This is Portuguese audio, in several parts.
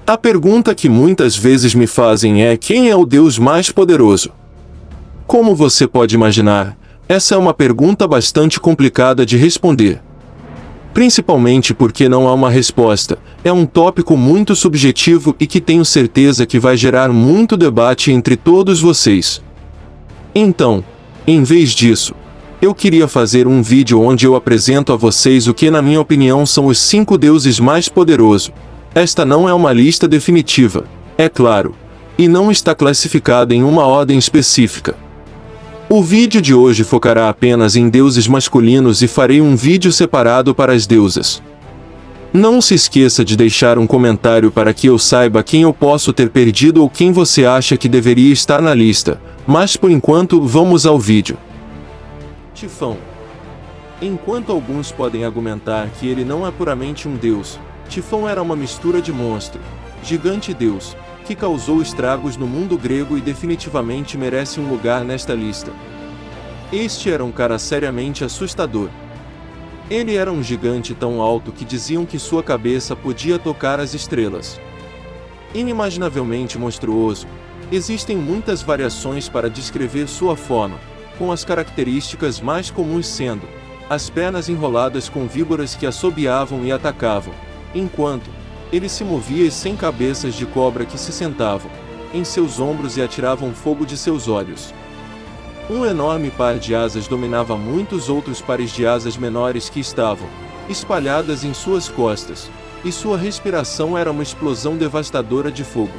A pergunta que muitas vezes me fazem é: quem é o Deus mais poderoso? Como você pode imaginar, essa é uma pergunta bastante complicada de responder. Principalmente porque não há uma resposta, é um tópico muito subjetivo e que tenho certeza que vai gerar muito debate entre todos vocês. Então, em vez disso, eu queria fazer um vídeo onde eu apresento a vocês o que na minha opinião são os 5 deuses mais poderosos. Esta não é uma lista definitiva, é claro, e não está classificada em uma ordem específica. O vídeo de hoje focará apenas em deuses masculinos e farei um vídeo separado para as deusas. Não se esqueça de deixar um comentário para que eu saiba quem eu posso ter perdido ou quem você acha que deveria estar na lista, mas por enquanto vamos ao vídeo. Tifão. Enquanto alguns podem argumentar que ele não é puramente um deus, Tifão era uma mistura de monstro, gigante e deus, que causou estragos no mundo grego e definitivamente merece um lugar nesta lista. Este era um cara seriamente assustador. Ele era um gigante tão alto que diziam que sua cabeça podia tocar as estrelas. Inimaginavelmente monstruoso, existem muitas variações para descrever sua forma, com as características mais comuns sendo as pernas enroladas com víboras que assobiavam e atacavam, enquanto ele se movia e 100 cabeças de cobra que se sentavam em seus ombros e atiravam fogo de seus olhos. Um enorme par de asas dominava muitos outros pares de asas menores que estavam espalhadas em suas costas, e sua respiração era uma explosão devastadora de fogo.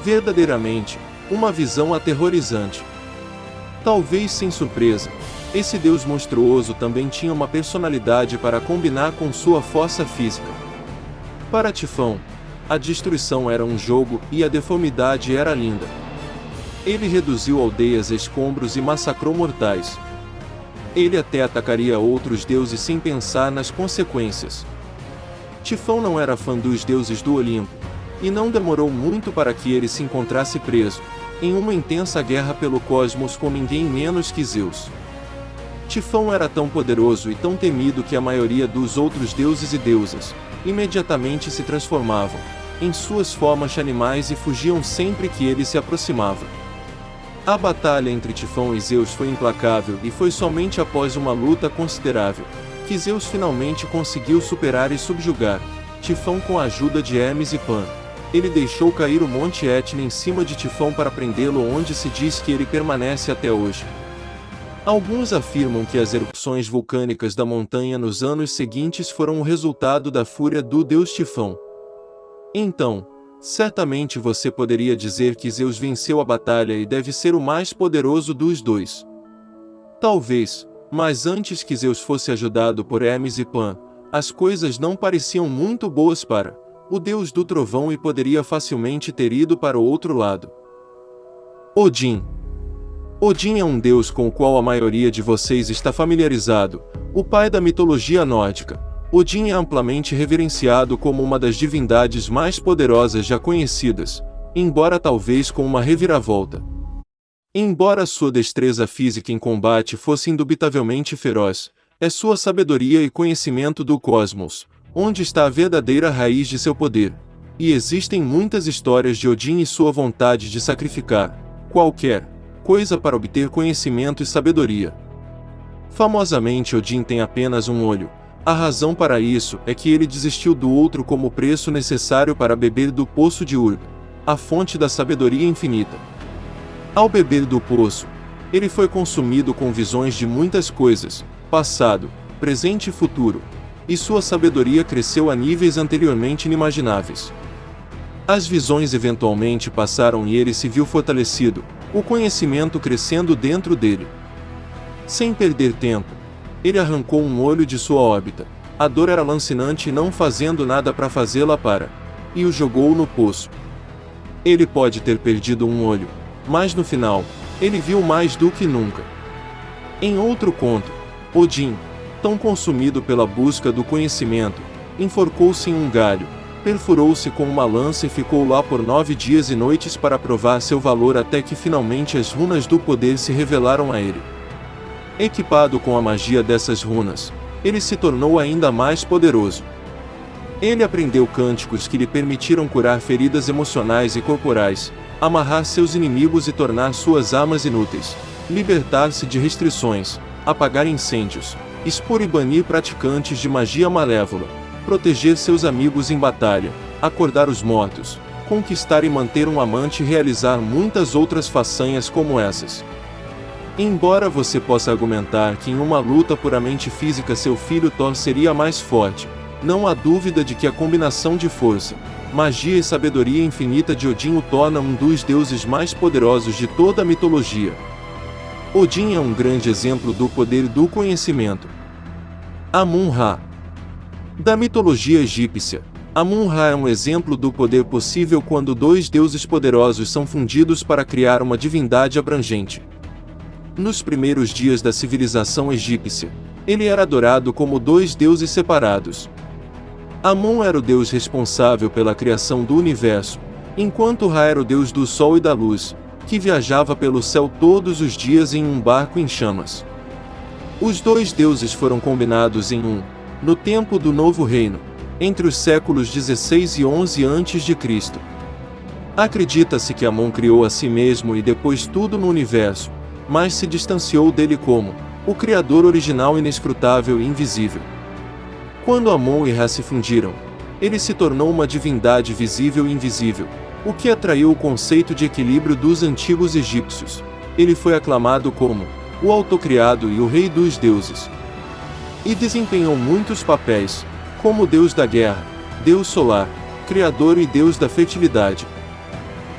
Verdadeiramente, uma visão aterrorizante. Talvez sem surpresa, esse deus monstruoso também tinha uma personalidade para combinar com sua força física. Para Tifão, a destruição era um jogo e a deformidade era linda. Ele reduziu aldeias a escombros e massacrou mortais. Ele até atacaria outros deuses sem pensar nas consequências. Tifão não era fã dos deuses do Olimpo, e não demorou muito para que ele se encontrasse preso em uma intensa guerra pelo cosmos com ninguém menos que Zeus. Tifão era tão poderoso e tão temido que a maioria dos outros deuses e deusas imediatamente se transformavam em suas formas animais e fugiam sempre que ele se aproximava. A batalha entre Tifão e Zeus foi implacável e foi somente após uma luta considerável que Zeus finalmente conseguiu superar e subjugar Tifão com a ajuda de Hermes e Pan. Ele deixou cair o Monte Etna em cima de Tifão para prendê-lo, onde se diz que ele permanece até hoje. Alguns afirmam que as erupções vulcânicas da montanha nos anos seguintes foram o resultado da fúria do deus Tifão. Então, certamente você poderia dizer que Zeus venceu a batalha e deve ser o mais poderoso dos dois. Talvez, mas antes que Zeus fosse ajudado por Hermes e Pan, as coisas não pareciam muito boas para o deus do trovão e poderia facilmente ter ido para o outro lado. Odin. Odin é um deus com o qual a maioria de vocês está familiarizado, o pai da mitologia nórdica. Odin é amplamente reverenciado como uma das divindades mais poderosas já conhecidas, embora talvez com uma reviravolta. Embora sua destreza física em combate fosse indubitavelmente feroz, é sua sabedoria e conhecimento do cosmos onde está a verdadeira raiz de seu poder. E existem muitas histórias de Odin e sua vontade de sacrificar qualquer coisa para obter conhecimento e sabedoria. Famosamente, Odin tem apenas um olho. A razão para isso é que ele desistiu do outro como preço necessário para beber do poço de Urd, a fonte da sabedoria infinita. Ao beber do poço, ele foi consumido com visões de muitas coisas, passado, presente e futuro, e sua sabedoria cresceu a níveis anteriormente inimagináveis. As visões eventualmente passaram e ele se viu fortalecido, o conhecimento crescendo dentro dele. Sem perder tempo, ele arrancou um olho de sua órbita. A dor era lancinante e não fazendo nada para fazê-la parar, e o jogou no poço. Ele pode ter perdido um olho, mas no final, ele viu mais do que nunca. Em outro conto, Odin, tão consumido pela busca do conhecimento, enforcou-se em um galho, perfurou-se com uma lança e ficou lá por 9 dias e noites para provar seu valor até que finalmente as runas do poder se revelaram a ele. Equipado com a magia dessas runas, ele se tornou ainda mais poderoso. Ele aprendeu cânticos que lhe permitiram curar feridas emocionais e corporais, amarrar seus inimigos e tornar suas armas inúteis, libertar-se de restrições, apagar incêndios, expor e banir praticantes de magia malévola, proteger seus amigos em batalha, acordar os mortos, conquistar e manter um amante e realizar muitas outras façanhas como essas. Embora você possa argumentar que em uma luta puramente física seu filho Thor seria mais forte, não há dúvida de que a combinação de força, magia e sabedoria infinita de Odin o torna um dos deuses mais poderosos de toda a mitologia. Odin é um grande exemplo do poder do conhecimento. Amun-Ra. Da mitologia egípcia, Amun-Ra é um exemplo do poder possível quando dois deuses poderosos são fundidos para criar uma divindade abrangente. Nos primeiros dias da civilização egípcia, ele era adorado como dois deuses separados. Amun era o deus responsável pela criação do universo, enquanto Ra era o deus do sol e da luz, que viajava pelo céu todos os dias em um barco em chamas. Os dois deuses foram combinados no tempo do Novo Reino, entre os séculos 16 e 11 a.C. Acredita-se que Amun criou a si mesmo e depois tudo no universo, mas se distanciou dele como o Criador original inescrutável e invisível. Quando Amun e Ra se fundiram, ele se tornou uma divindade visível e invisível, o que atraiu o conceito de equilíbrio dos antigos egípcios. Ele foi aclamado como o autocriado e o rei dos deuses. E desempenhou muitos papéis, como deus da guerra, deus solar, criador e deus da fertilidade.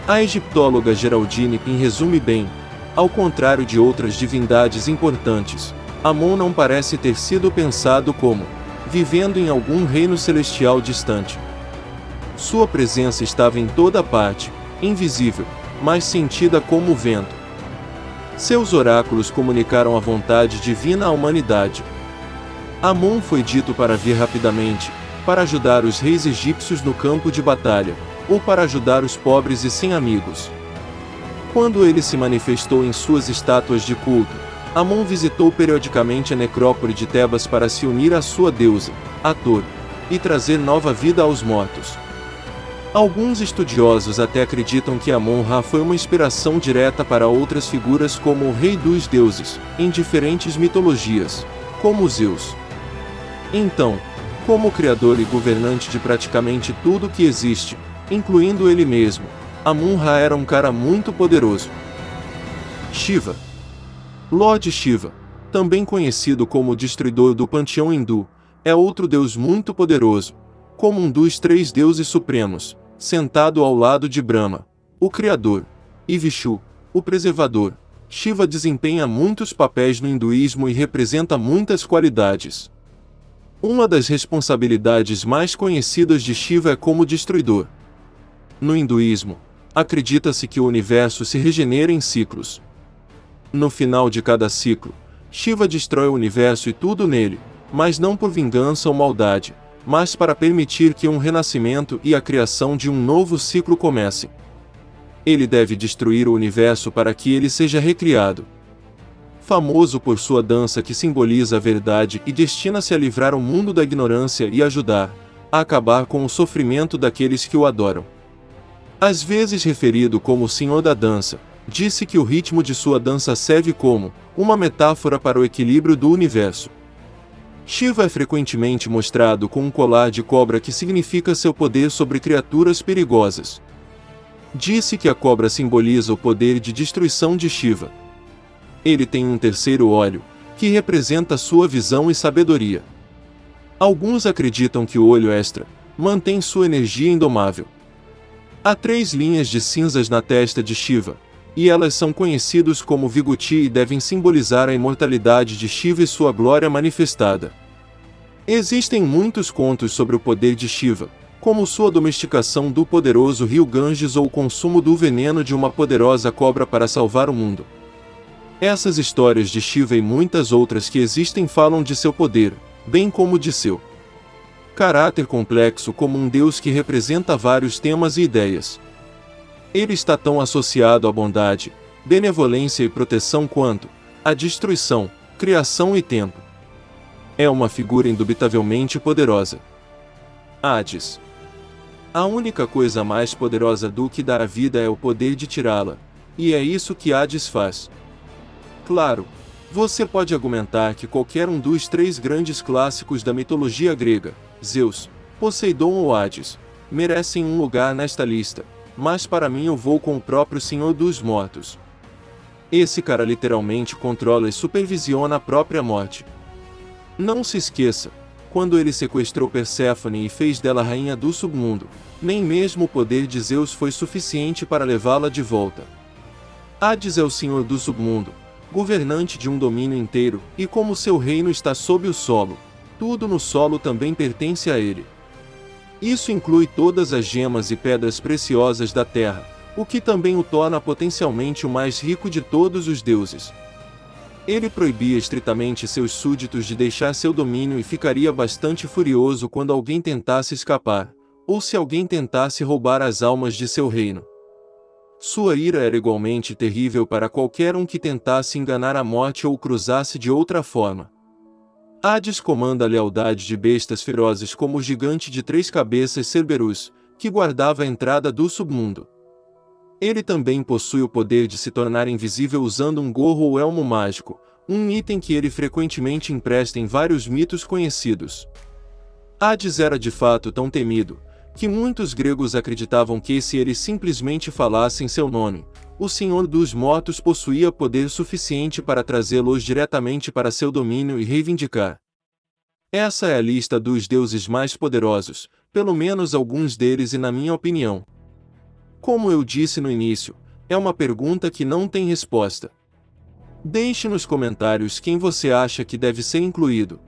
A egiptóloga Geraldine Pin resume bem: ao contrário de outras divindades importantes, Amun não parece ter sido pensado como vivendo em algum reino celestial distante. Sua presença estava em toda parte, invisível, mas sentida como o vento. Seus oráculos comunicaram a vontade divina à humanidade. Amun foi dito para vir rapidamente, para ajudar os reis egípcios no campo de batalha, ou para ajudar os pobres e sem amigos. Quando ele se manifestou em suas estátuas de culto, Amun visitou periodicamente a necrópole de Tebas para se unir à sua deusa, Hathor, e trazer nova vida aos mortos. Alguns estudiosos até acreditam que Amun-Ra foi uma inspiração direta para outras figuras como o Rei dos Deuses, em diferentes mitologias, como Zeus. Então, como criador e governante de praticamente tudo que existe, incluindo ele mesmo, Amun-Ra era um cara muito poderoso. Shiva. Lord Shiva, também conhecido como o destruidor do panteão hindu, é outro deus muito poderoso, como um dos três deuses supremos, sentado ao lado de Brahma, o criador, e Vishnu, o preservador. Shiva desempenha muitos papéis no hinduísmo e representa muitas qualidades. Uma das responsabilidades mais conhecidas de Shiva é como destruidor. No hinduísmo, acredita-se que o universo se regenera em ciclos. No final de cada ciclo, Shiva destrói o universo e tudo nele, mas não por vingança ou maldade, mas para permitir que um renascimento e a criação de um novo ciclo comecem. Ele deve destruir o universo para que ele seja recriado. Famoso por sua dança que simboliza a verdade e destina-se a livrar o mundo da ignorância e ajudar a acabar com o sofrimento daqueles que o adoram. Às vezes referido como o Senhor da Dança, disse que o ritmo de sua dança serve como uma metáfora para o equilíbrio do universo. Shiva é frequentemente mostrado com um colar de cobra que significa seu poder sobre criaturas perigosas. Disse que a cobra simboliza o poder de destruição de Shiva. Ele tem um terceiro olho, que representa sua visão e sabedoria. Alguns acreditam que o olho extra mantém sua energia indomável. Há 3 linhas de cinzas na testa de Shiva, e elas são conhecidos como Vibhuti e devem simbolizar a imortalidade de Shiva e sua glória manifestada. Existem muitos contos sobre o poder de Shiva, como sua domesticação do poderoso rio Ganges ou o consumo do veneno de uma poderosa cobra para salvar o mundo. Essas histórias de Shiva e muitas outras que existem falam de seu poder, bem como de seu caráter complexo como um deus que representa vários temas e ideias. Ele está tão associado à bondade, benevolência e proteção quanto à destruição, criação e tempo. É uma figura indubitavelmente poderosa. Hades. A única coisa mais poderosa do que dar a vida é o poder de tirá-la, e é isso que Hades faz. Claro, você pode argumentar que qualquer um dos três grandes clássicos da mitologia grega, Zeus, Poseidon ou Hades, merecem um lugar nesta lista, mas para mim eu vou com o próprio Senhor dos Mortos. Esse cara literalmente controla e supervisiona a própria morte. Não se esqueça, quando ele sequestrou Perséfone e fez dela rainha do submundo, nem mesmo o poder de Zeus foi suficiente para levá-la de volta. Hades é o senhor do submundo, governante de um domínio inteiro, e como seu reino está sob o solo, tudo no solo também pertence a ele. Isso inclui todas as gemas e pedras preciosas da terra, o que também o torna potencialmente o mais rico de todos os deuses. Ele proibia estritamente seus súditos de deixar seu domínio e ficaria bastante furioso quando alguém tentasse escapar, ou se alguém tentasse roubar as almas de seu reino. Sua ira era igualmente terrível para qualquer um que tentasse enganar a morte ou cruzasse de outra forma. Hades comanda a lealdade de bestas ferozes como o gigante de 3 cabeças Cerberus, que guardava a entrada do submundo. Ele também possui o poder de se tornar invisível usando um gorro ou elmo mágico, um item que ele frequentemente empresta em vários mitos conhecidos. Hades era de fato tão temido, que muitos gregos acreditavam que se ele simplesmente falasse em seu nome, o Senhor dos Mortos possuía poder suficiente para trazê-los diretamente para seu domínio e reivindicar. Essa é a lista dos deuses mais poderosos, pelo menos alguns deles e na minha opinião. Como eu disse no início, é uma pergunta que não tem resposta. Deixe nos comentários quem você acha que deve ser incluído.